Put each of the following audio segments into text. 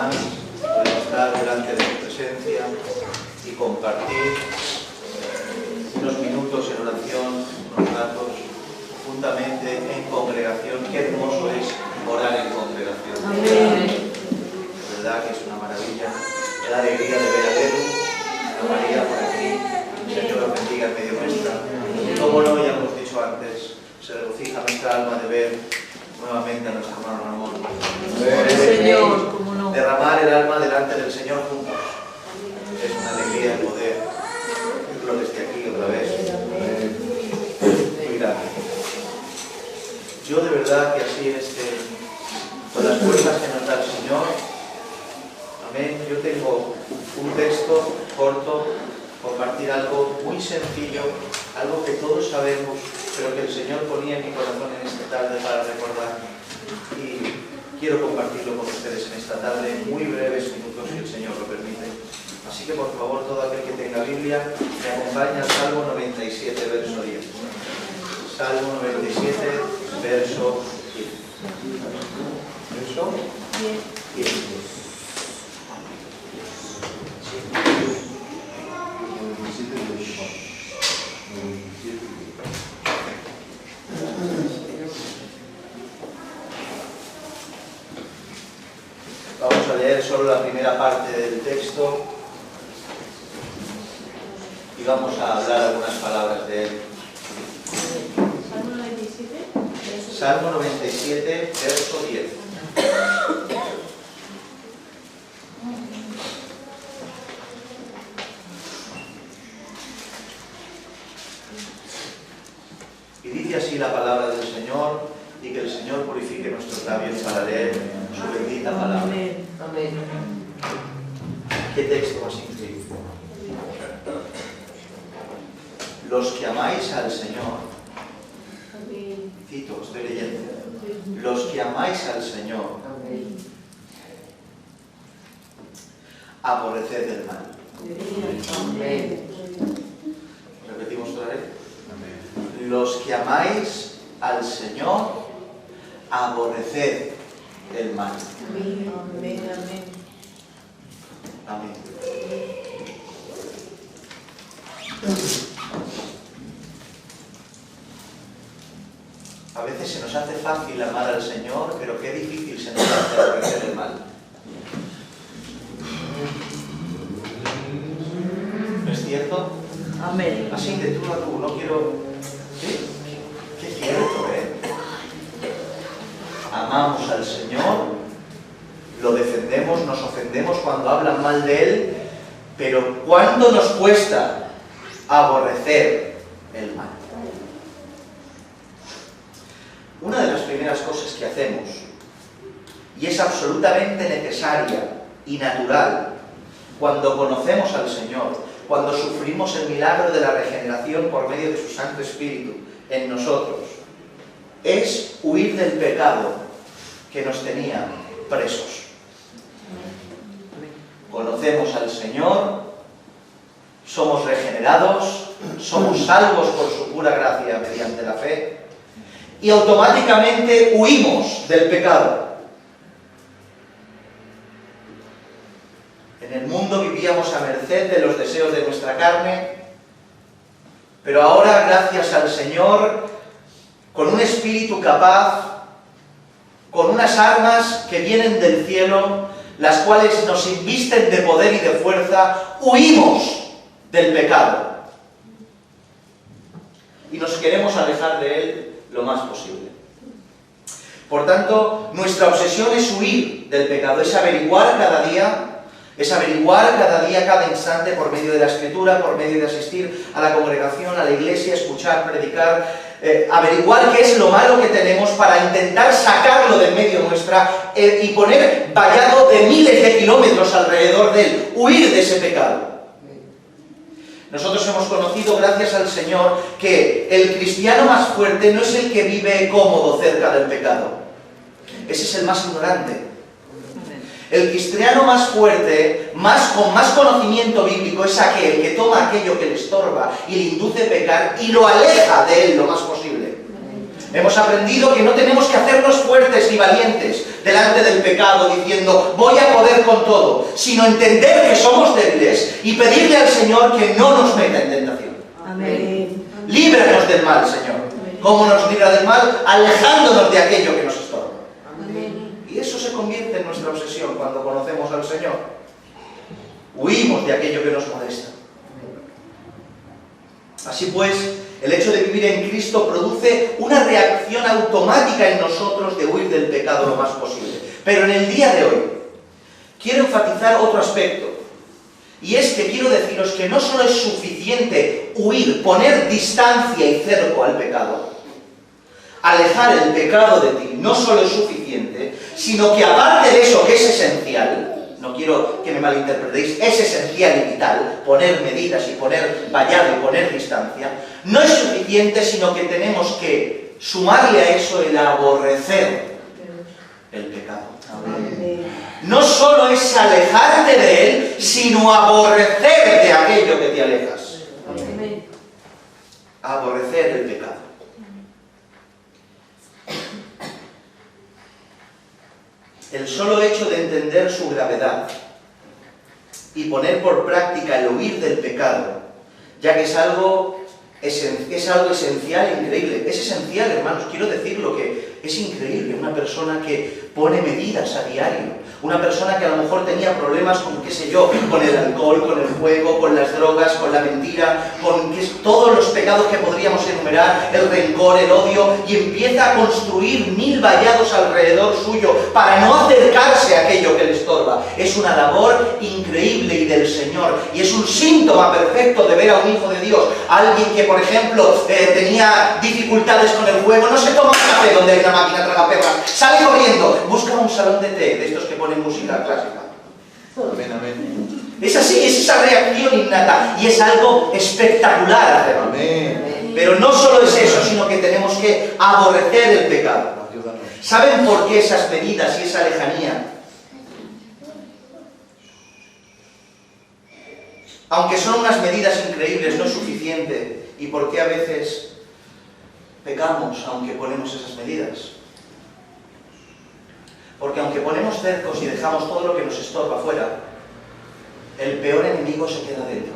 más podemos estar delante de tu presencia y compartir unos minutos en oración, unos ratos, juntamente en congregación. Qué hermoso es orar en congregación. Amén. De verdad que es una maravilla. Es la alegría de ver a Edu, a María por aquí. El Señor los bendiga en medio nuestra. Como no, ya hemos dicho antes, se regocija nuestra alma de ver nuevamente a nuestro hermano Ramón. Señor, cómo no. Derramar el alma delante del Señor juntos. Es una alegría el poder verlo desde aquí otra vez. Muy grande. Yo de verdad que así con las fuerzas que nos da el Señor, amén, yo tengo un texto corto, compartir algo muy sencillo, algo que todos sabemos, pero que el Señor ponía en mi corazón en esta tarde para recordar. Y quiero compartirlo con ustedes en esta tarde, muy breves minutos, si el Señor lo permite. Así que por favor, todo aquel que tenga Biblia, me acompaña al Salmo 97, verso 10. Salmo 97, verso 10. Verso 10. Vamos a leer solo la primera parte del texto y vamos a hablar algunas palabras de él. Salmo 97. Salmo 97, verso 10. Y dice así la palabra del Señor, y que el Señor purifique nuestros labios para leer su bendita palabra. Amén. Amén. ¿Qué texto más increíble? Los que amáis al Señor, cito, estoy leyendo, los que amáis al Señor, aborreced el mal. Amén. Repetimos otra vez. Los que amáis al Señor, aborreced el mal. Amén. Amén. Amén. A veces se nos hace fácil amar al Señor, pero qué difícil se nos hace aborrecer el mal. ¿No es cierto? Amén. Así de tú a tú, no quiero... Qué cierto, ¿eh? Amamos al Señor, lo defendemos, nos ofendemos cuando hablan mal de Él, pero ¿cuánto nos cuesta aborrecer el mal? Una de las primeras cosas que hacemos, y es absolutamente necesaria y natural, cuando conocemos al Señor, cuando sufrimos el milagro de la regeneración por medio de su Santo Espíritu en nosotros, es huir del pecado que nos tenía presos. Conocemos al Señor, somos regenerados, somos salvos por su pura gracia mediante la fe, y automáticamente huimos del pecado. En el mundo vivíamos a merced de los deseos de nuestra carne, pero ahora, gracias al Señor, con un espíritu capaz, con unas armas que vienen del cielo, las cuales nos invisten de poder y de fuerza, huimos del pecado. Y nos queremos alejar de él lo más posible. Por tanto, nuestra obsesión es huir del pecado, es averiguar cada día, cada instante, por medio de la Escritura, por medio de asistir a la congregación, a la iglesia, escuchar, predicar, averiguar qué es lo malo que tenemos para intentar sacarlo de en medio nuestra y poner vallado de miles de kilómetros alrededor de él, huir de ese pecado. Nosotros hemos conocido, gracias al Señor, que el cristiano más fuerte no es el que vive cómodo cerca del pecado. Ese es el más ignorante. El cristiano más fuerte, con más conocimiento bíblico, es aquel que toma aquello que le estorba y le induce a pecar y lo aleja de él lo más posible. Hemos aprendido que no tenemos que hacernos fuertes y valientes delante del pecado diciendo voy a poder con todo, sino entender que somos débiles y pedirle al Señor que no nos meta en tentación. Amén. Líbranos del mal, Señor. ¿Cómo nos libra del mal? Alejándonos de aquello que nos estorba. Amén. Y eso se convierte en nuestra obsesión cuando conocemos al Señor. Huimos de aquello que nos molesta. Así pues, el hecho de vivir en Cristo produce una reacción automática en nosotros de huir del pecado lo más posible. Pero en el día de hoy, quiero enfatizar otro aspecto. Y es que quiero deciros que no solo es suficiente huir, poner distancia y cerco al pecado, alejar el pecado de ti, no solo es suficiente, sino que aparte de eso que es esencial, no quiero que me malinterpretéis, es esencial y vital, poner medidas y poner vallado y poner distancia, no es suficiente, sino que tenemos que sumarle a eso el aborrecer el pecado. Amén. No solo es alejarte de él, sino aborrecer de aquello que te alejas. Amén. Aborrecer el pecado. El solo hecho de entender su gravedad y poner por práctica el huir del pecado, ya que es algo esencial e increíble. Es esencial, hermanos, quiero decirlo, que es increíble una persona que pone medidas a diario. Una persona que a lo mejor tenía problemas con, qué sé yo, con el alcohol, con el juego, con las drogas, con la mentira, con todos los pecados que podríamos enumerar, el rencor, el odio, y empieza a construir 1000 vallados alrededor suyo para no acercarse a aquello que le estorba. Es una labor increíble y del Señor, y es un síntoma perfecto de ver a un hijo de Dios, alguien que, por ejemplo, tenía dificultades con el juego, no se toma un café donde hay una máquina tragaperras, sale corriendo, busca un salón de té, de estos que ponen música clásica. Amén, amén. Es así, es esa reacción innata y es algo espectacular hacerlo. Amén. Pero no solo es eso, sino que tenemos que aborrecer el pecado. Ayúdanos. ¿Saben por qué esas medidas y esa lejanía? Aunque son unas medidas increíbles, no es suficiente. ¿Y por qué a veces pecamos aunque ponemos esas medidas? Porque aunque ponemos cercos y dejamos todo lo que nos estorba fuera, el peor enemigo se queda dentro.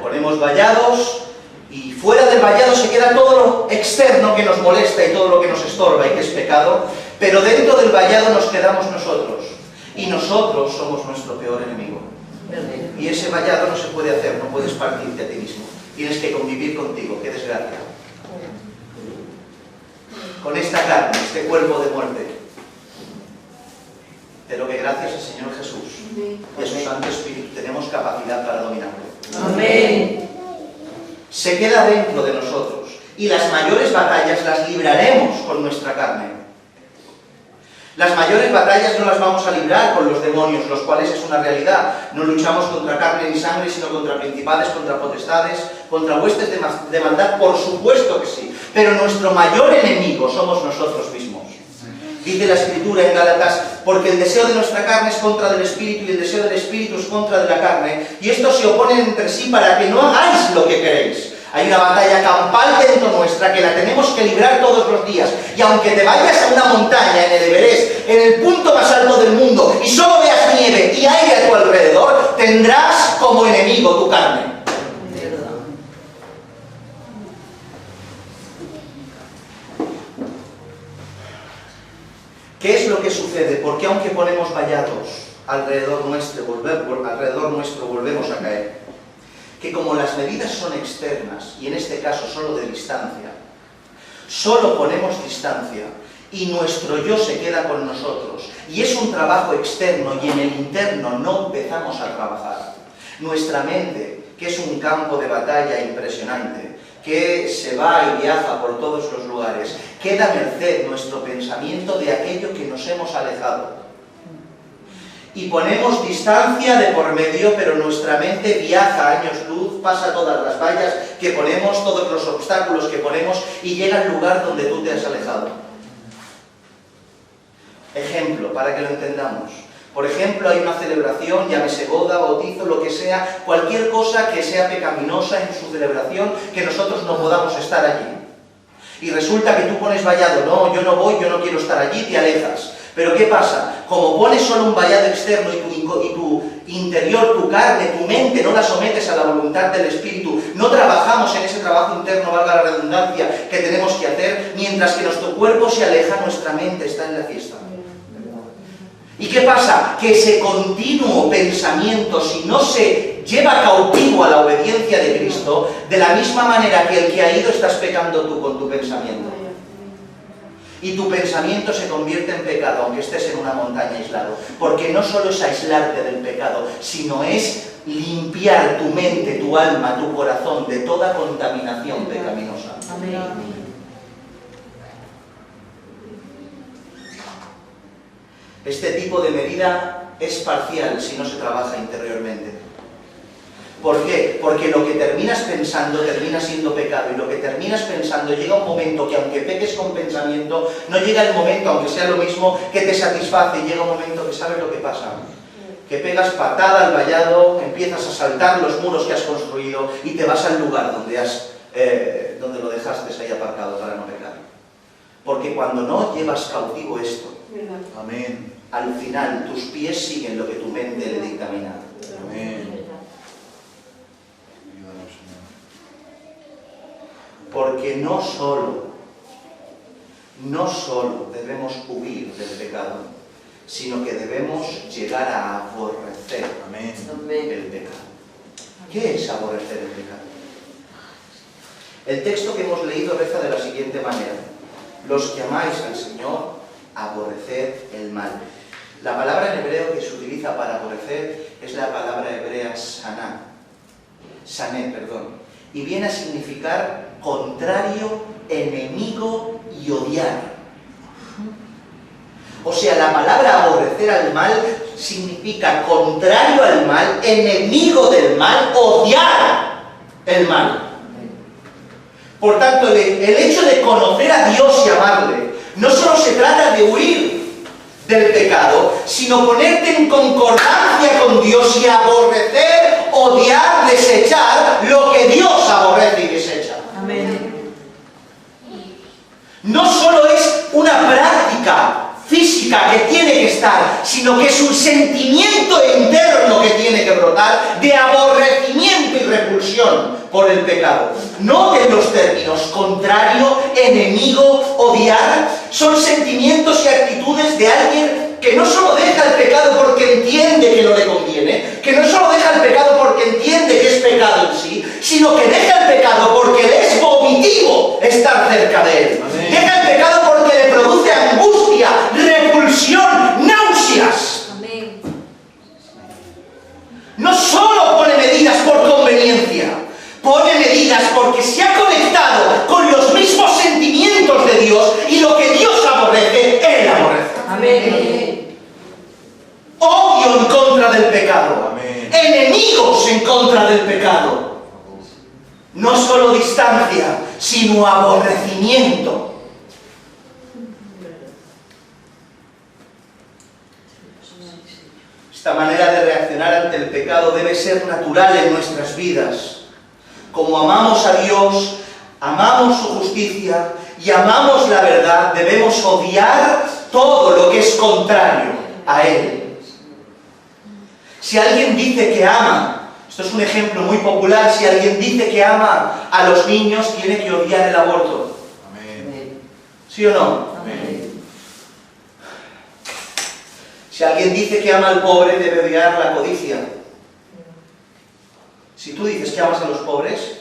Ponemos vallados y fuera del vallado se queda todo lo externo que nos molesta y todo lo que nos estorba y que es pecado, pero dentro del vallado nos quedamos nosotros y nosotros somos nuestro peor enemigo. Y ese vallado no se puede hacer, no puedes partirte a ti mismo, tienes que convivir contigo, qué desgracia. Con esta carne, este cuerpo de muerte. Pero que gracias al Señor Jesús y a su Santo Espíritu tenemos capacidad para dominarlo. Amén. Se queda dentro de nosotros y las mayores batallas las libraremos con nuestra carne. Las mayores batallas no las vamos a librar con los demonios, los cuales es una realidad. No luchamos contra carne ni sangre, sino contra principales, contra potestades, contra huestes de maldad, por supuesto que sí. Pero nuestro mayor enemigo somos nosotros mismos. Dice la Escritura en Gálatas, porque el deseo de nuestra carne es contra del Espíritu y el deseo del Espíritu es contra de la carne, y estos se oponen entre sí para que no hagáis lo que queréis. Hay una batalla campal dentro nuestra que la tenemos que librar todos los días. Y aunque te vayas a una montaña, en el Everest, en el punto más alto del mundo, y solo veas nieve y aire a tu alrededor, tendrás como enemigo tu carne. ¿Qué es lo que sucede? Porque aunque ponemos vallados alrededor nuestro, volvemos a caer. Que como las medidas son externas, y en este caso solo de distancia, solo ponemos distancia y nuestro yo se queda con nosotros, y es un trabajo externo y en el interno no empezamos a trabajar. Nuestra mente, que es un campo de batalla impresionante, que se va y viaja por todos los lugares, queda a merced nuestro pensamiento de aquello que nos hemos alejado. Y ponemos distancia de por medio, pero nuestra mente viaja años luz, pasa todas las vallas que ponemos, todos los obstáculos que ponemos y llega al lugar donde tú te has alejado. Ejemplo, para que lo entendamos. Por ejemplo, hay una celebración, llámese boda, bautizo, lo que sea, cualquier cosa que sea pecaminosa en su celebración, que nosotros no podamos estar allí. Y resulta que tú pones vallado, no, yo no voy, yo no quiero estar allí, te alejas. Pero ¿qué pasa? Como pones solo un vallado externo y tu interior, tu carne, tu mente, no la sometes a la voluntad del Espíritu, no trabajamos en ese trabajo interno, valga la redundancia, que tenemos que hacer, mientras que nuestro cuerpo se aleja, nuestra mente está en la fiesta. ¿Y qué pasa? Que ese continuo pensamiento, si no se lleva cautivo a la obediencia de Cristo, de la misma manera que el que ha ido, estás pecando tú con tu pensamiento. Y tu pensamiento se convierte en pecado, aunque estés en una montaña aislado. Porque no solo es aislarte del pecado, sino es limpiar tu mente, tu alma, tu corazón de toda contaminación pecaminosa. Amén. Este tipo de medida es parcial si no se trabaja interiormente. ¿Por qué? Porque lo que terminas pensando termina siendo pecado, y lo que terminas pensando llega un momento que, aunque peques con pensamiento, no llega el momento, aunque sea lo mismo, que te satisface. Llega un momento que sabes lo que pasa, que pegas patada al vallado, empiezas a saltar los muros que has construido y te vas al lugar donde lo dejaste ahí aparcado para no pecar. Porque cuando no llevas cautivo esto, Amén. al final tus pies siguen lo que tu mente le dictamina. Amén. Porque no solo debemos huir del pecado, sino que debemos llegar a aborrecer Amén. el pecado. ¿Qué es aborrecer el pecado? El texto que hemos leído reza de la siguiente manera: los que amáis al Señor, aborreced el mal. La palabra en hebreo que se utiliza para aborrecer es la palabra hebrea sané, y viene a significar contrario, enemigo y odiar. O sea, la palabra aborrecer al mal significa contrario al mal, enemigo del mal, odiar el mal. Por tanto, el hecho de conocer a Dios y amarle no solo se trata de huir del pecado, sino ponerte en concordancia con Dios y aborrecer, odiar, desechar lo que Dios aborrece y desecha. Amén. No solo es una práctica física que tiene que estar, sino que es un sentimiento interno que tiene que brotar de aborrecimiento y repulsión por el pecado. Noten los términos: contrario, enemigo, odiar. Son sentimientos y actitudes de alguien que no solo deja el pecado porque entiende que no le conviene, que no solo deja el pecado porque entiende que es pecado en sí, sino que deja el pecado porque le es vomitivo estar cerca de él. Amén. Deja el pecado porque le produce angustia, repulsión, náuseas. Amén. No solo pone medidas por conveniencia, pone medidas porque se ha conectado con los mismos sentimientos de Dios, y lo que Dios aborrece, Él aborrece. Amén. Odio en contra del pecado. Amén. Enemigos en contra del pecado. No solo distancia, sino aborrecimiento. Esta manera de reaccionar ante el pecado debe ser natural en nuestras vidas. Como amamos a Dios, amamos su justicia y amamos la verdad, debemos odiar todo lo que es contrario a Él. Si alguien dice que ama, esto es un ejemplo muy popular, si alguien dice que ama a los niños, tiene que odiar el aborto. Amén. ¿Sí o no? Amén. Si alguien dice que ama al pobre, debe odiar la codicia. Si tú dices que amas a los pobres,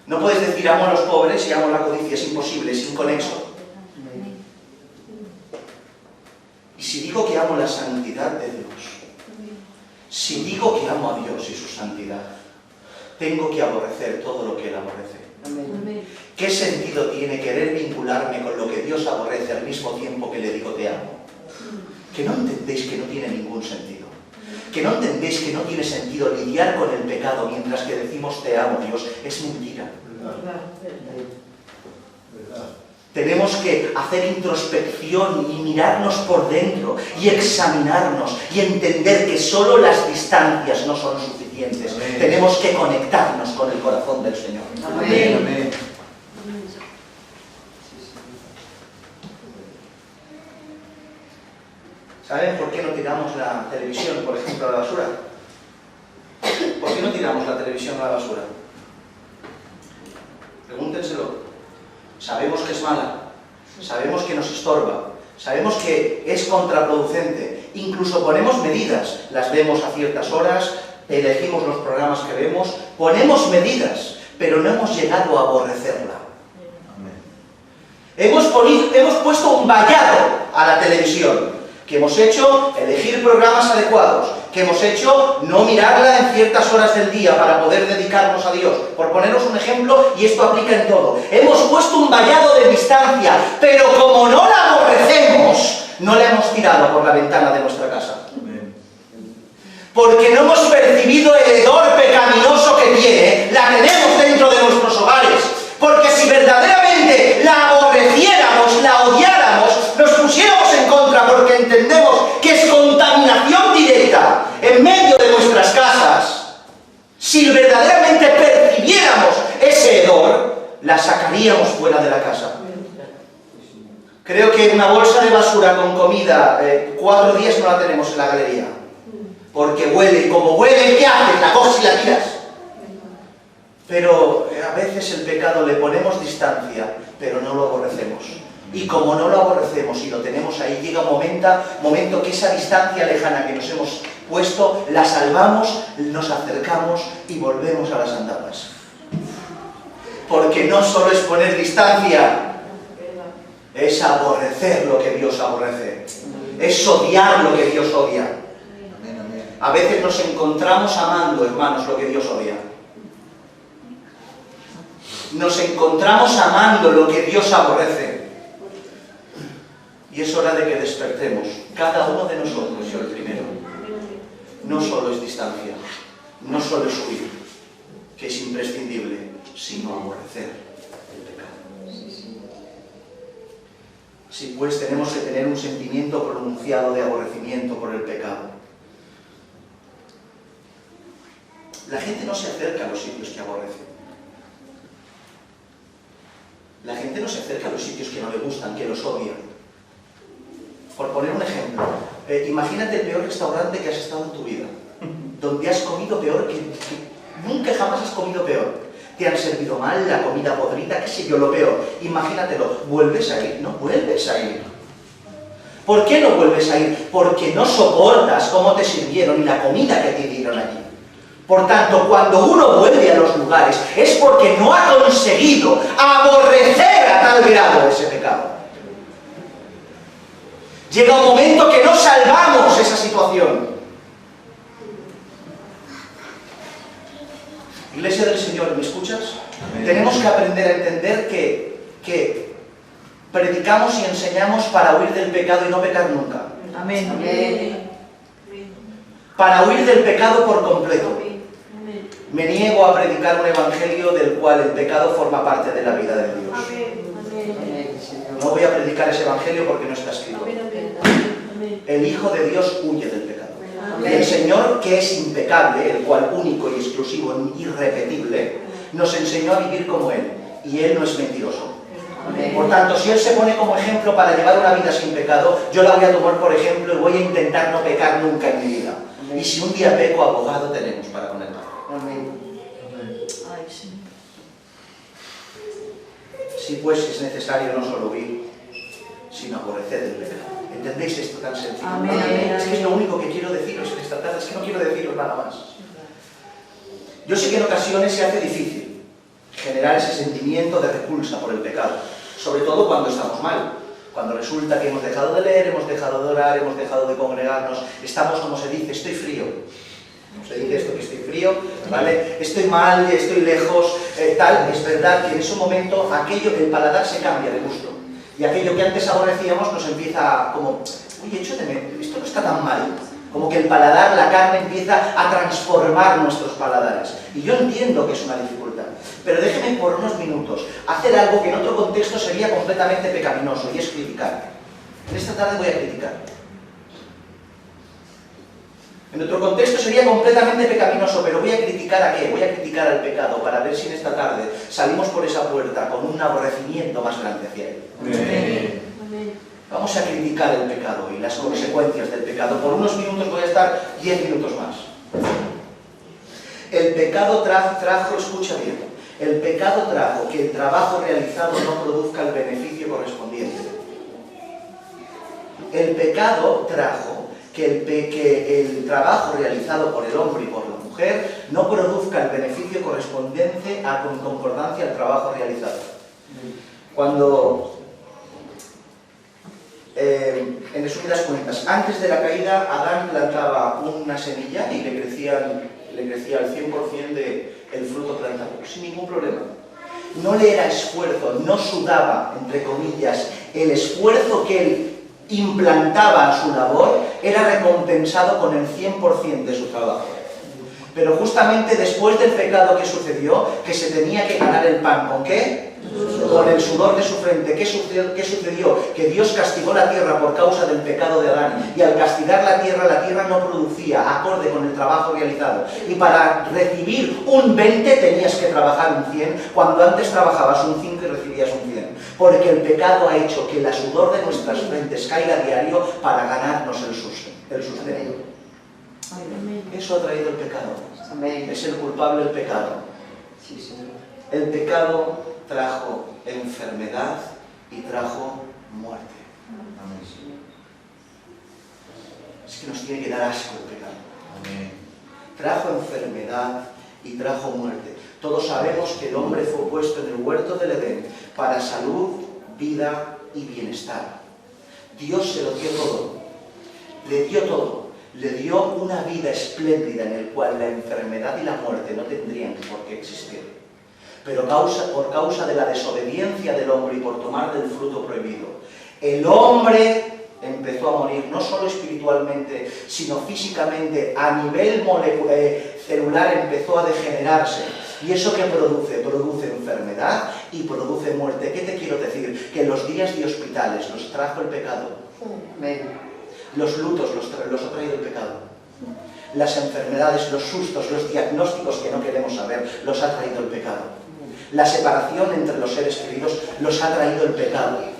no puedes decir amo a los pobres y amo la codicia. Es imposible, es inconexo. Y si digo que amo la santidad de Dios, si digo que amo a Dios y su santidad, tengo que aborrecer todo lo que Él aborrece. Amén. ¿Qué sentido tiene querer vincularme con lo que Dios aborrece al mismo tiempo que le digo te amo? Que no entendéis que no tiene ningún sentido. Que no entendéis que no tiene sentido lidiar con el pecado mientras que decimos te amo, Dios. Es mentira. Tenemos que hacer introspección y mirarnos por dentro y examinarnos y entender que solo las distancias no son suficientes. Amén. Tenemos que conectarnos con el corazón del Señor. Amén. Amén. ¿Saben por qué no tiramos la televisión, por ejemplo, a la basura? ¿Por qué no tiramos la televisión a la basura? Pregúntenselo. Sabemos que es mala, sabemos que nos estorba, sabemos que es contraproducente, incluso ponemos medidas, las vemos a ciertas horas, elegimos los programas que vemos, ponemos medidas, pero no hemos llegado a aborrecerla. Hemos puesto un vallado a la televisión, que hemos hecho elegir programas adecuados, que hemos hecho no mirarla en ciertas horas del día para poder dedicarnos a Dios, por poneros un ejemplo, y esto aplica en todo. Hemos puesto un vallado de distancia, pero como no la aborrecemos, no la hemos tirado por la ventana de nuestra casa. Porque no hemos percibido el hedor pecaminoso que tiene, la tenemos dentro de nuestros hogares. Porque si verdaderamente la aborreciéramos, la odiáramos, nos pusiéramos en contra porque entendemos que es contaminación directa en medio de nuestras casas, si verdaderamente percibiéramos ese hedor, la sacaríamos fuera de la casa. Creo que una bolsa de basura con comida 4 días no la tenemos en la galería. Porque huele, y como huele, ¿qué haces? La coges y la tiras. Pero a veces el pecado le ponemos distancia, pero no lo aborrecemos. Y como no lo aborrecemos y lo tenemos ahí, llega un momento que esa distancia lejana que nos hemos puesto, la salvamos, nos acercamos y volvemos a las andadas. Porque no solo es poner distancia, es aborrecer lo que Dios aborrece. Es odiar lo que Dios odia. A veces nos encontramos amando, hermanos, lo que Dios odia. Nos encontramos amando lo que Dios aborrece. Y es hora de que despertemos, cada uno de nosotros, yo el primero. No solo es distancia, no solo es huir, que es imprescindible, sino aborrecer el pecado. Sí, pues tenemos que tener un sentimiento pronunciado de aborrecimiento por el pecado. La gente no se acerca a los sitios que aborrece. La gente no se acerca a los sitios que no le gustan, que los odian. Por poner un ejemplo, imagínate el peor restaurante que has estado en tu vida, donde has comido peor que nunca jamás has comido peor. Te han servido mal, la comida podrida, qué sé yo, lo peor. Imagínatelo, ¿vuelves a ir? No vuelves a ir. ¿Por qué no vuelves a ir? Porque no soportas cómo te sirvieron y la comida que te dieron allí. Por tanto, cuando uno vuelve a los lugares, es porque no ha conseguido aborrecer a tal grado ese pecado. Llega un momento que no salvamos esa situación. Iglesia del Señor, ¿me escuchas? Amén. Tenemos que aprender a entender que predicamos y enseñamos para huir del pecado y no pecar nunca. Amén. Amén. Para huir del pecado por completo. Me niego a predicar un evangelio del cual el pecado forma parte de la vida de Dios. No voy a predicar ese evangelio porque no está escrito. El Hijo de Dios huye del pecado. Y el Señor, que es impecable, el cual único y exclusivo, irrepetible, nos enseñó a vivir como Él. Y Él no es mentiroso. Por tanto, si Él se pone como ejemplo para llevar una vida sin pecado, yo la voy a tomar por ejemplo y voy a intentar no pecar nunca en mi vida. Y si un día peco, abogado tenemos para con Él. Sí, pues es necesario no solo huir, sino aborrecer el pecado. ¿Entendéis esto tan sencillo? Amén. Es que es lo único que quiero deciros en esta tarde, es que no quiero deciros nada más. Yo sé que en ocasiones se hace difícil generar ese sentimiento de repulsa por el pecado, sobre todo cuando estamos mal, cuando resulta que hemos dejado de leer, hemos dejado de orar, hemos dejado de congregarnos, estamos, como se dice, estoy frío. Se dice esto, que estoy frío, ¿vale? Estoy mal, estoy lejos, tal. Es verdad que en ese momento el paladar se cambia de gusto. Y aquello que antes aborrecíamos nos empieza como, oye, esto no está tan mal. Como que el paladar, la carne empieza a transformar nuestros paladares. Y yo entiendo que es una dificultad. Pero déjenme por unos minutos hacer algo que en otro contexto sería completamente pecaminoso, y es criticar. En esta tarde voy a criticar. En otro contexto sería completamente pecaminoso, pero voy a criticar ¿a qué? Voy a criticar al pecado para ver si en esta tarde salimos por esa puerta con un aborrecimiento más grande hacia él. Amén. Vamos a criticar el pecado y las consecuencias del pecado. Por unos minutos voy a estar 10 minutos más. El pecado trajo, escucha bien, el pecado trajo que el trabajo realizado no produzca el beneficio correspondiente. El pecado trajo que el trabajo realizado por el hombre y por la mujer no produzca el beneficio correspondiente en concordancia al trabajo realizado. Cuando, en resumidas cuentas, antes de la caída, Adán plantaba una semilla y le crecía al 100% del fruto plantado, sin ningún problema. No le era esfuerzo, no sudaba, entre comillas, el esfuerzo que él implantaba a su labor era recompensado con el 100% de su trabajo. Pero justamente después del pecado que sucedió, que se tenía que ganar el pan, ¿con qué? Con el sudor de su frente. ¿Qué sucedió? Que Dios castigó la tierra por causa del pecado de Adán, y al castigar la tierra no producía acorde con el trabajo realizado. Y para recibir un 20 tenías que trabajar un 100, cuando antes trabajabas un 5 y recibías un 100. Porque el pecado ha hecho que el sudor de nuestras frentes caiga a diario para ganarnos el sustento. Eso ha traído el pecado. Es el culpable el pecado. El pecado trajo enfermedad y trajo muerte. Es que nos tiene que dar asco el pecado. Trajo enfermedad y trajo muerte. Todos sabemos que el hombre fue puesto en el huerto del Edén para salud, vida y bienestar. Dios se lo dio todo. Le dio todo. Le dio una vida espléndida en la cual la enfermedad y la muerte no tendrían por qué existir. Pero por causa de la desobediencia del hombre y por tomar del fruto prohibido, el hombre empezó a morir, no solo espiritualmente, sino físicamente, a nivel celular empezó a degenerarse. ¿Y eso qué produce? Produce enfermedad y produce muerte. ¿Qué te quiero decir? Que los días de hospitales los trajo el pecado. Los lutos los ha traído el pecado. Las enfermedades, los sustos, los diagnósticos que no queremos saber, los ha traído el pecado. La separación entre los seres queridos los ha traído el pecado.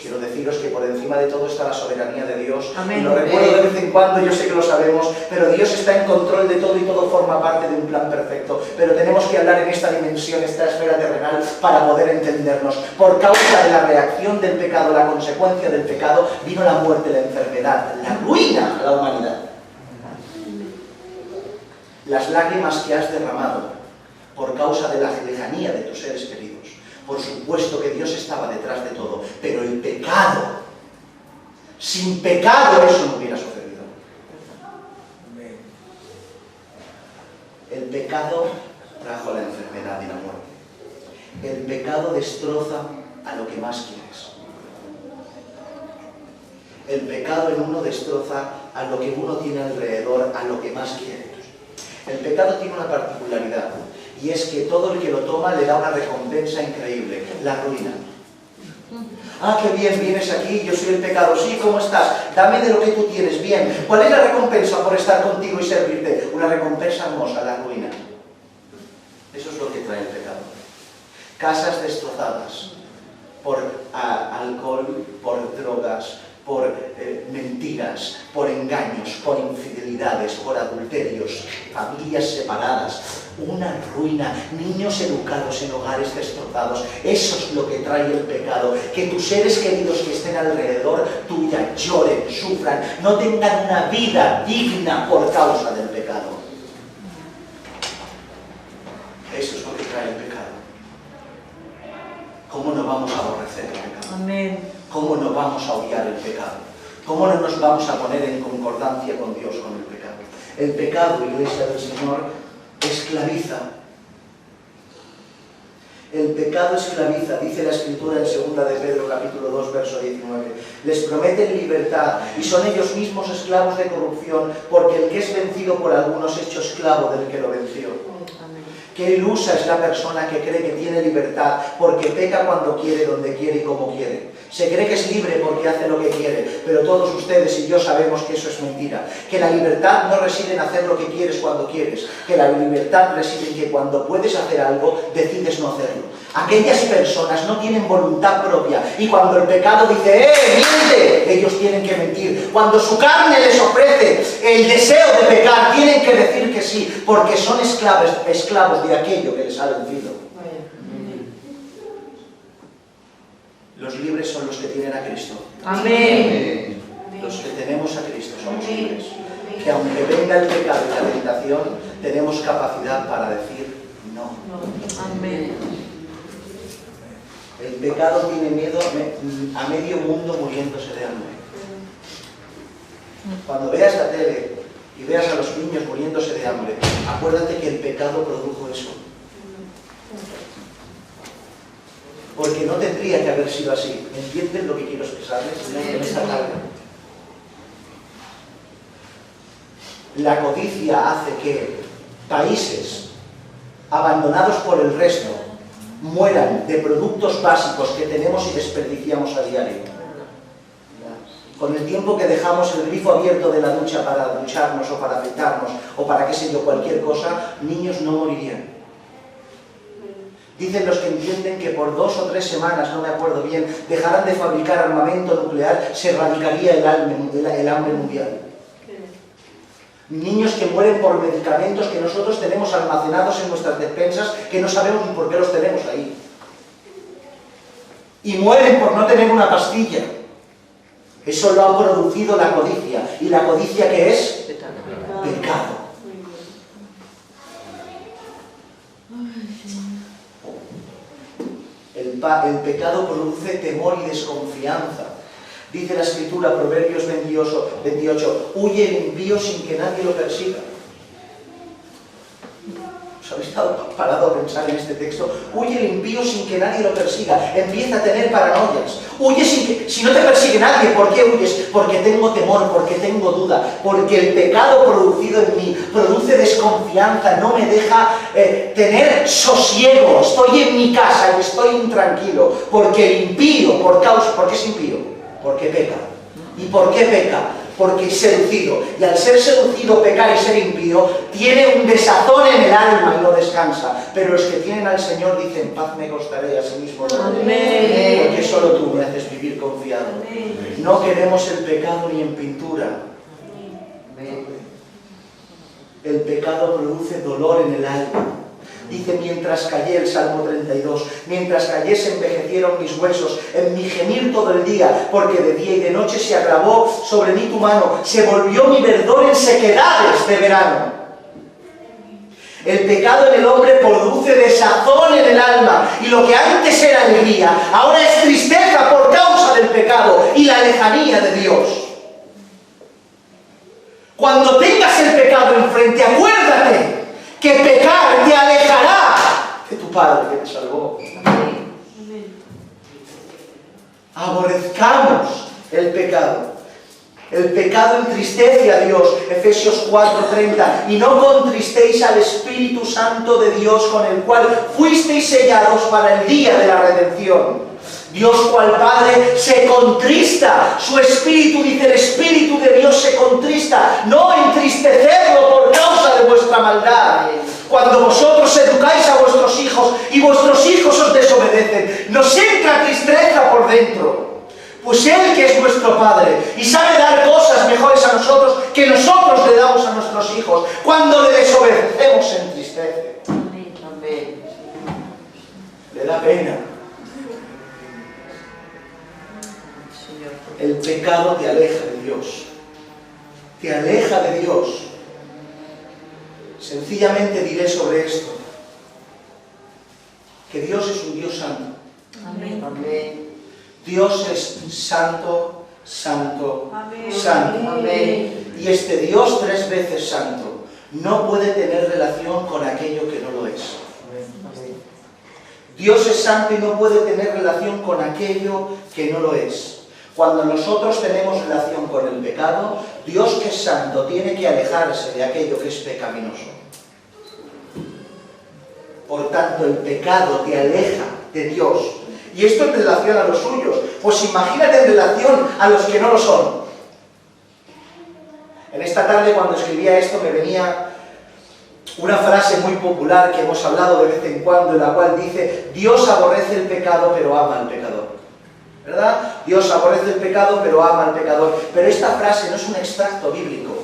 Quiero deciros que por encima de todo está la soberanía de Dios. Amén. Y lo recuerdo de vez en cuando, yo sé que lo sabemos, pero Dios está en control de todo y todo forma parte de un plan perfecto. Pero tenemos que hablar en esta dimensión, esta esfera terrenal, para poder entendernos. Por causa de la reacción del pecado, la consecuencia del pecado, vino la muerte, la enfermedad, la ruina a la humanidad. Las lágrimas que has derramado por causa de la lejanía de tus seres queridos. Por supuesto que Dios estaba detrás de todo, pero el pecado, sin pecado eso no hubiera sucedido. El pecado trajo la enfermedad y la muerte. El pecado destroza a lo que más quieres. El pecado en uno destroza a lo que uno tiene alrededor, a lo que más quiere. El pecado tiene una particularidad, y es que todo el que lo toma le da una recompensa increíble, la ruina. Ah, qué bien, vienes aquí, yo soy el pecado. Sí, ¿cómo estás? Dame de lo que tú tienes, bien. ¿Cuál es la recompensa por estar contigo y servirte? Una recompensa hermosa, la ruina. Eso es lo que trae el pecado. Casas destrozadas por alcohol, por drogas, por mentiras, por engaños, por infidelidades, por adulterios, familias separadas, una ruina, niños educados en hogares destrozados. Eso es lo que trae el pecado, que tus seres queridos que estén alrededor tuya lloren, sufran, no tengan una vida digna por causa del pecado. Eso es lo que trae el pecado. ¿Cómo no vamos a aborrecer el pecado? Amén. ¿Cómo no vamos a odiar el pecado? ¿Cómo no nos vamos a poner en concordancia con Dios, con el pecado? El pecado, Iglesia del Señor, esclaviza. El pecado esclaviza, dice la Escritura en 2 de Pedro, capítulo 2, verso 19. Les prometen libertad y son ellos mismos esclavos de corrupción, porque el que es vencido por algunos es hecho esclavo del que lo venció. Qué ilusa es la persona que cree que tiene libertad porque peca cuando quiere, donde quiere y como quiere. Se cree que es libre porque hace lo que quiere, pero todos ustedes y yo sabemos que eso es mentira. Que la libertad no reside en hacer lo que quieres cuando quieres, que la libertad reside en que cuando puedes hacer algo, decides no hacerlo. Aquellas personas no tienen voluntad propia y cuando el pecado dice, miente, ellos tienen que mentir. Cuando su carne les ofrece el deseo de pecar, tienen que decir que sí, porque son esclavos de aquello que les ha vencido. Los libres son los que tienen a Cristo. Amén. Los que tenemos a Cristo somos libres. Que aunque venga el pecado y la tentación, tenemos capacidad para decir no. Amén. El pecado tiene miedo a medio mundo muriéndose de hambre. Cuando veas la tele y veas a los niños muriéndose de hambre, acuérdate que el pecado produjo eso. Porque no tendría que haber sido así. ¿Entienden lo que quiero expresarles en esta tarde? La codicia hace que países abandonados por el resto mueran de productos básicos que tenemos y desperdiciamos a diario. Con el tiempo que dejamos el grifo abierto de la ducha para ducharnos o para afeitarnos o para qué sé yo, cualquier cosa, niños no morirían. Dicen los que entienden que por 2 o 3 semanas, no me acuerdo bien, dejarán de fabricar armamento nuclear, se erradicaría el hambre mundial. Niños que mueren por medicamentos que nosotros tenemos almacenados en nuestras despensas que no sabemos ni por qué los tenemos ahí. Y mueren por no tener una pastilla. Eso lo ha producido la codicia. ¿Y la codicia qué es? Pecado. El pecado produce temor y desconfianza. Dice la Escritura, Proverbios 28, huye el impío sin que nadie lo persiga. ¿Os habéis parado a pensar en este texto? Huye el impío sin que nadie lo persiga. Empieza a tener paranoias. Huye si no te persigue nadie. ¿Por qué huyes? Porque tengo temor, porque tengo duda, porque el pecado producido en mí produce desconfianza, no me deja tener sosiego. Estoy en mi casa y estoy intranquilo, porque el impío, ¿por qué es impío? Porque peca. ¿Y por qué peca? Porque es seducido. Y al ser seducido, pecar y ser impío, tiene un desazón en el alma y no descansa. Pero los que tienen al Señor dicen, paz me costaré, a sí mismo lo haré. Porque solo tú me haces vivir confiado. No queremos el pecado ni en pintura. El pecado produce dolor en el alma. Dice, mientras callé, el Salmo 32, mientras callé se envejecieron mis huesos, en mi gemir todo el día, porque de día y de noche se agravó sobre mí tu mano, se volvió mi verdor en sequedades de verano. El pecado en el hombre produce desazón en el alma, y lo que antes era alegría, ahora es tristeza por causa del pecado y la lejanía de Dios. Cuando tengas el pecado enfrente, acuérdate que pecar te alejará de tu Padre que te salvó. Aborrezcamos el pecado. El pecado entristece a Dios, Efesios 4:30, y no contristéis al Espíritu Santo de Dios, con el cual fuisteis sellados para el día de la redención. Dios, cual Padre, se contrista. Su Espíritu, dice, el Espíritu de Dios se contrista. No entristecerlo por causa de vuestra maldad. Cuando vosotros educáis a vuestros hijos y vuestros hijos os desobedecen, nos entra tristeza por dentro. Pues Él, que es nuestro Padre y sabe dar cosas mejores a nosotros que nosotros le damos a nuestros hijos, cuando le desobedecemos se entristece. Le da pena. El pecado te aleja de Dios. Te aleja de Dios. Sencillamente diré sobre esto que Dios es un Dios santo. Amén. Dios es santo, santo, Amén. santo. Amén. Y este Dios 3 veces santo no puede tener relación con aquello que no lo es. Dios es santo y no puede tener relación con aquello que no lo es. Cuando nosotros tenemos relación con el pecado, Dios, que es santo, tiene que alejarse de aquello que es pecaminoso. Por tanto, el pecado te aleja de Dios. Y esto en relación a los suyos. Pues imagínate en relación a los que no lo son. En esta tarde, cuando escribía esto, me venía Una frase muy popular que hemos hablado de vez en cuando, en la cual dice: Dios aborrece el pecado, pero ama al pecador. ¿Verdad? Dios aborrece el pecado, pero ama al pecador. Pero esta frase no es un extracto bíblico.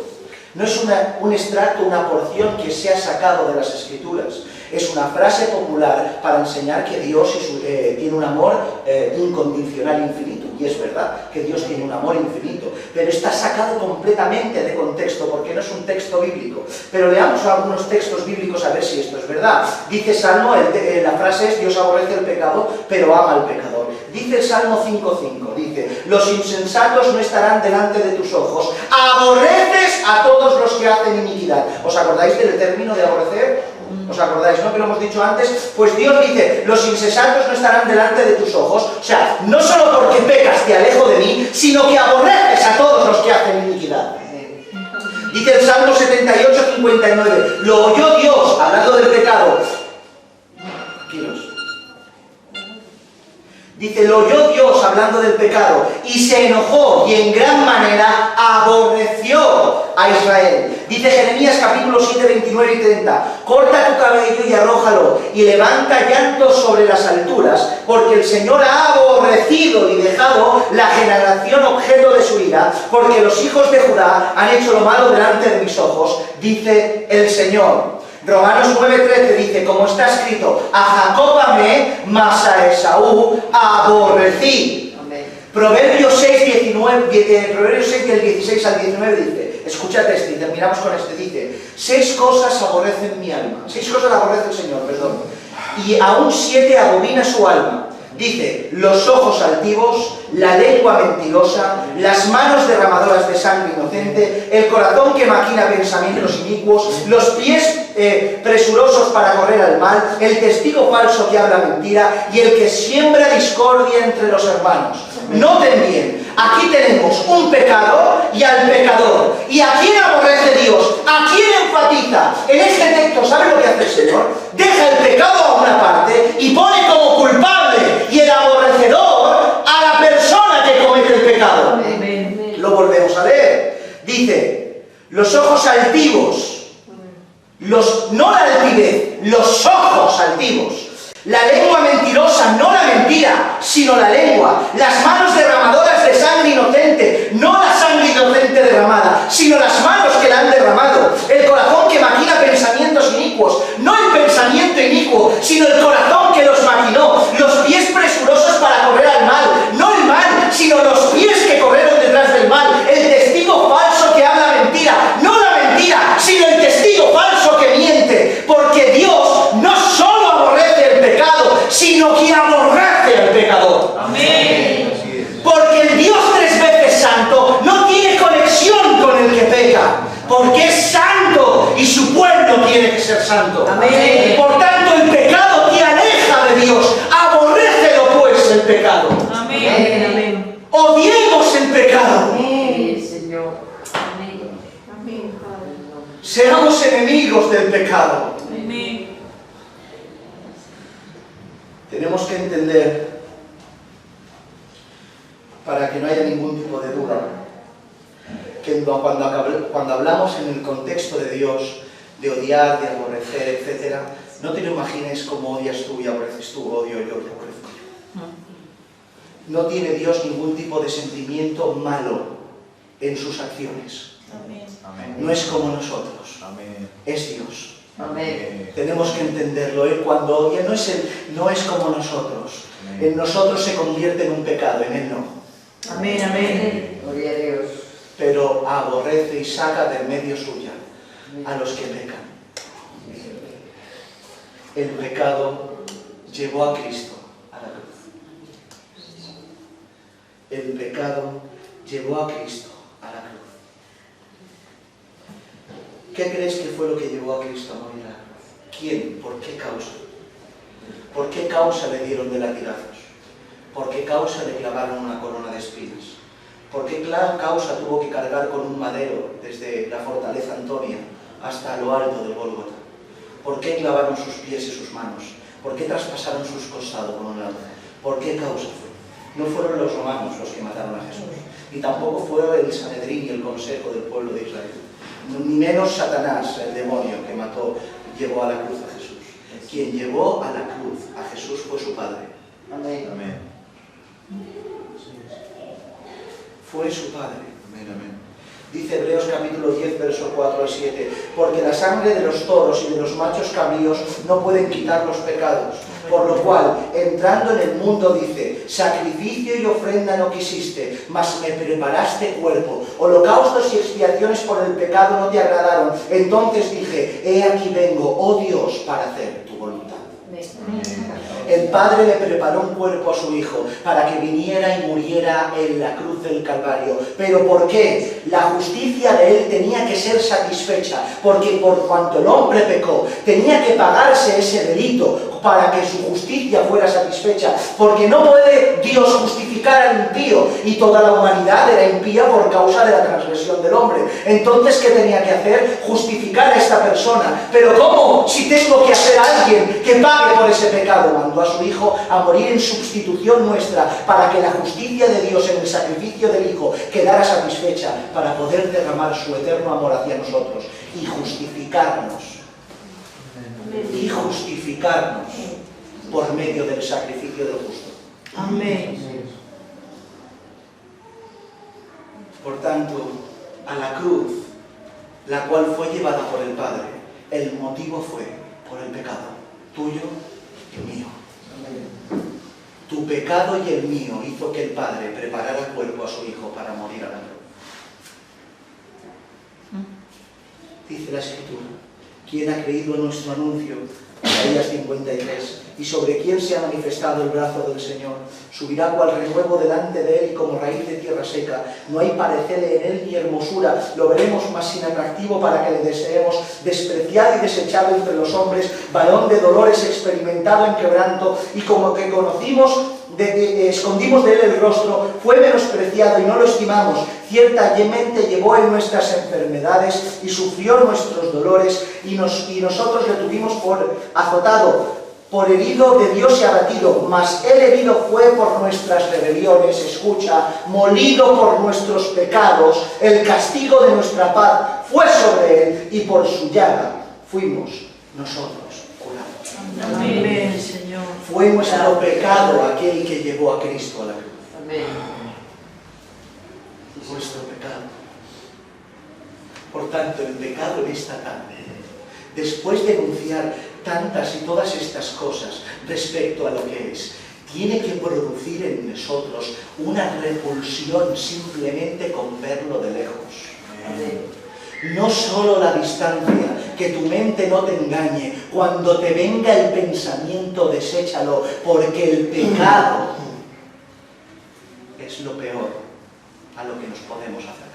No es un extracto, una porción que se ha sacado de las Escrituras. Es una frase popular para enseñar que Dios tiene un amor incondicional infinito. Y es verdad que Dios tiene un amor infinito. Pero está sacado completamente de contexto, porque no es un texto bíblico. Pero leamos algunos textos bíblicos a ver si esto es verdad. Dice Salmo, la frase es: Dios aborrece el pecado, pero ama al pecador. Dice el Salmo 5:5, dice: los insensatos no estarán delante de tus ojos. Aborreces a todos los que hacen iniquidad. ¿Os acordáis del término de aborrecer? ¿Os acordáis, no? Que lo hemos dicho antes. Pues Dios dice: los insensatos no estarán delante de tus ojos. O sea, no solo porque pecas te alejo de mí, sino que aborreces a todos los que hacen iniquidad. Dice el Salmo 78:59, lo oyó Dios, hablando del pecado. Tranquilos. Dice: lo oyó Dios hablando del pecado y se enojó y en gran manera aborreció a Israel. Dice Jeremías capítulo 7, 29 y 30: corta tu cabello y arrójalo y levanta llanto sobre las alturas, porque el Señor ha aborrecido y dejado la generación objeto de su ira, porque los hijos de Judá han hecho lo malo delante de mis ojos, dice el Señor. Romanos 9:13 dice: como está escrito, a Jacob amé, mas a Esaú aborrecí. Amén. Proverbios 6, del 16 al 19 dice, escúchate este y terminamos con este, dice: 6 cosas aborrecen mi alma, 6 cosas aborrece el Señor, perdón, y aún 7 abomina su alma. Dice: los ojos altivos, la lengua mentirosa, las manos derramadoras de sangre inocente, el corazón que maquina pensamientos inicuos, los pies presurosos para correr al mal, el testigo falso que habla mentira y el que siembra discordia entre los hermanos. Noten bien, aquí tenemos un pecado y al pecador. ¿Y a quién aborrece Dios? ¿A quién enfatiza? En este texto, ¿sabe lo que hace el Señor? Deja el pecado a una parte y pone como culpable y el aborrecedor a la persona que comete el pecado. Amén. Lo volvemos a leer. Dice: los ojos altivos, no la altivez, los ojos altivos. La lengua mentirosa, no la mentira, sino la lengua. Las manos derramadoras de sangre inocente, no la sangre inocente derramada, sino las manos que la han derramado. El corazón que maquina pensamientos inicuos, no el pensamiento inicuo, sino el corazón que los maquinó. Los pies presurosos para correr al mal, no el mal, sino los pies que corrieron detrás del mal. El testigo falso que habla mentira, no la mentira, sino el testigo falso que miente. Porque Dios no solo aborrece el pecado, sino que aborrece al pecador. Amén. Porque el Dios 3 veces santo no tiene conexión con el que peca, porque es santo y su pueblo tiene que ser santo. Amén. Por tanto, el pecado te aleja de Dios. Aborrécelo pues el pecado. Amén. Amén. Odiemos el pecado. Amén, Señor. Amén. Amén. Seamos enemigos del pecado. Amén. Tenemos que entender, para que no haya ningún tipo de duda, que cuando hablamos en el contexto de Dios, de odiar, de aborrecer, etc., no te lo imagines como odias tú y aborreces tú, odio yo y aborrezco yo. No tiene Dios ningún tipo de sentimiento malo en sus acciones. Amén. No es como nosotros, Amén. es Dios. Amén. Tenemos que entenderlo. Él cuando odia no es como nosotros. En nosotros se convierte en un pecado, en Él no. Amén. Amén. Gloria a Dios. Pero aborrece y saca de en medio suya a los que pecan. El pecado llevó a Cristo a la cruz. El pecado llevó a Cristo a la cruz. ¿Qué crees que fue lo que llevó a Cristo a morir a la cruz? ¿Quién? ¿Por qué causa? ¿Por qué causa le dieron de latigazos? ¿Por qué causa le clavaron una corona de espinas? ¿Por qué causa tuvo que cargar con un madero desde la fortaleza Antonia hasta lo alto del Gólgota? ¿Por qué clavaron sus pies y sus manos? ¿Por qué traspasaron sus costados con un lanza? ¿Por qué causa fue? No fueron los romanos los que mataron a Jesús, ni tampoco fue el Sanedrín y el consejo del pueblo de Israel, ni menos Satanás, el demonio que mató llevó a la cruz a Jesús. Quien llevó a la cruz a Jesús fue su Padre. Amén. Amén. Fue su Padre. Amén, amén. Dice Hebreos capítulo 10, verso 4 al 7, porque la sangre de los toros y de los machos cabríos no pueden quitar los pecados, por lo cual, entrando en el mundo, dice, sacrificio y ofrenda no quisiste, mas me preparaste cuerpo, holocaustos y expiaciones por el pecado no te agradaron, entonces dije, he aquí vengo, oh Dios, para hacer tu voluntad. El Padre le preparó un cuerpo a su Hijo para que viniera y muriera en la cruz del Calvario. ¿Pero por qué? La justicia de Él tenía que ser satisfecha, porque por cuanto el hombre pecó, tenía que pagarse ese delito para que su justicia fuera satisfecha, porque no puede Dios justificar al impío, y toda la humanidad era impía por causa de la transgresión del hombre. Entonces, ¿qué tenía que hacer? Justificar a esta persona. ¿Pero cómo? Si tengo que hacer a alguien que pague por ese pecado. Mandó a su Hijo a morir en sustitución nuestra, para que la justicia de Dios en el sacrificio del Hijo quedara satisfecha, para poder derramar su eterno amor hacia nosotros y justificarnos. Y justificarnos por medio del sacrificio del justo. Amén. Por tanto, a la cruz, la cual fue llevada por el Padre, el motivo fue por el pecado, tuyo y mío. Tu pecado y el mío hizo que el Padre preparara cuerpo a su Hijo para morir a la cruz. Dice la Escritura, ¿quién ha creído en nuestro anuncio? Isaías 53. Y sobre quién se ha manifestado el brazo del Señor. Subirá cual renuevo delante de él y como raíz de tierra seca. No hay parecer en él ni hermosura. Lo veremos más inatractivo para que le deseemos. Despreciado y desechado entre los hombres, varón de dolores, experimentado en quebranto, y como que conocimos, escondimos de él el rostro, fue menospreciado y no lo estimamos. Ciertamente llevó en nuestras enfermedades y sufrió nuestros dolores, y nosotros le tuvimos por azotado, por herido de Dios y abatido, mas él herido fue por nuestras rebeliones, escucha, molido por nuestros pecados, el castigo de nuestra paz fue sobre él, y por su llaga fuimos nosotros curados. Amén, Señor. Fue nuestro pecado aquel que llevó a Cristo a la cruz. Amén. Nuestro pecado. Por tanto, el pecado en esta tarde, después de enunciar tantas y todas estas cosas respecto a lo que es, tiene que producir en nosotros una repulsión simplemente con verlo de lejos. No solo la distancia, que tu mente no te engañe. Cuando te venga el pensamiento, deséchalo, porque el pecado es lo peor a lo que nos podemos acercar.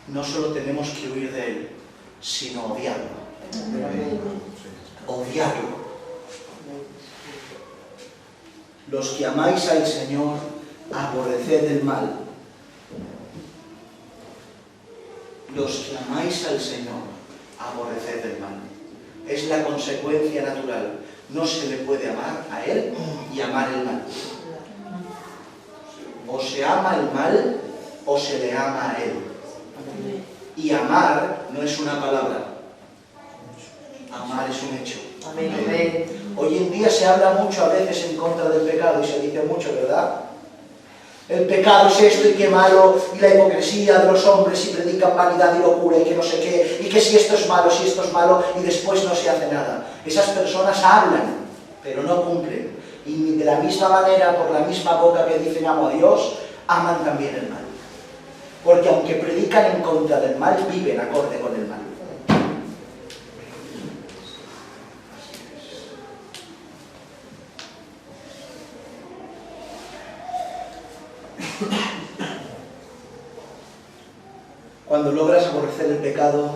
No solo tenemos que huir de él, sino odiarlo. Odiarlo. Los que amáis al Señor, aborreced el mal. Los que amáis al Señor, aborreced el mal. Es la consecuencia natural. No se le puede amar a Él y amar el mal. O se ama el mal o se le ama a Él. Y amar no es una palabra. Amar es un hecho. Amén. Hoy en día se habla mucho a veces en contra del pecado y se dice mucho, ¿verdad? El pecado es esto y qué malo, y la hipocresía de los hombres, y predican vanidad y locura y que no sé qué, y que si esto es malo, y después no se hace nada. Esas personas hablan, pero no cumplen. Y de la misma manera, por la misma boca que dicen amo a Dios, aman también el mal. Porque aunque predican en contra del mal, viven acorde con el mal. Cuando logras aborrecer el pecado,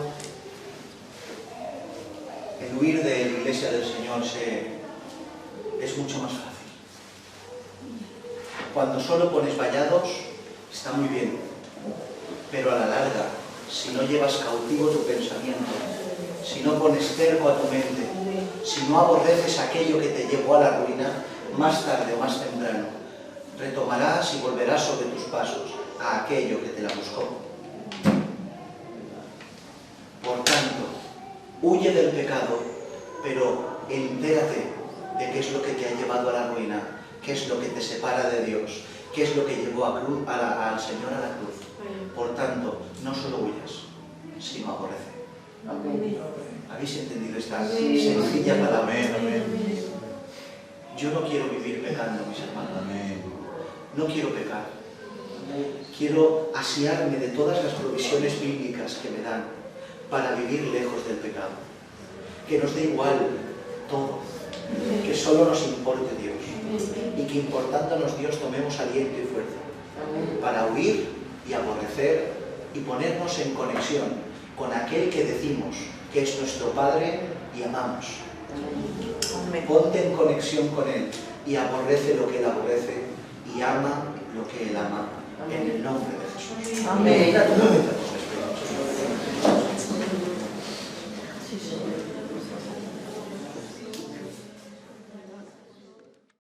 el huir de la iglesia del Señor es mucho más fácil. Cuando solo pones vallados, está muy bien, pero a la larga, si no llevas cautivo tu pensamiento, si no pones cerco a tu mente, si no aborreces aquello que te llevó a la ruina, más tarde o más temprano, retomarás y volverás sobre tus pasos a aquello que te la buscó. Por tanto, Huye del pecado, pero entérate de qué es lo que te ha llevado a la ruina, qué es lo que te separa de Dios, qué es lo que llevó al Señor a la cruz. Por tanto, no solo huyas, sino aborrece. Amén. ¿Habéis entendido esta Sí. sencilla palabra? Amén, amén. Yo no quiero vivir pecando, mis hermanos. Amén. No quiero pecar. Quiero asiarme de todas las provisiones bíblicas que me dan para vivir lejos del pecado. Que nos dé igual todo. Que solo nos importe Dios. Y que importándonos Dios tomemos aliento y fuerza para huir y aborrecer y ponernos en conexión con aquel que decimos que es nuestro Padre y amamos. Amén. Ponte en conexión con Él y aborrece lo que Él aborrece y ama lo que Él ama, en el nombre de Jesús. Amén. Un momento.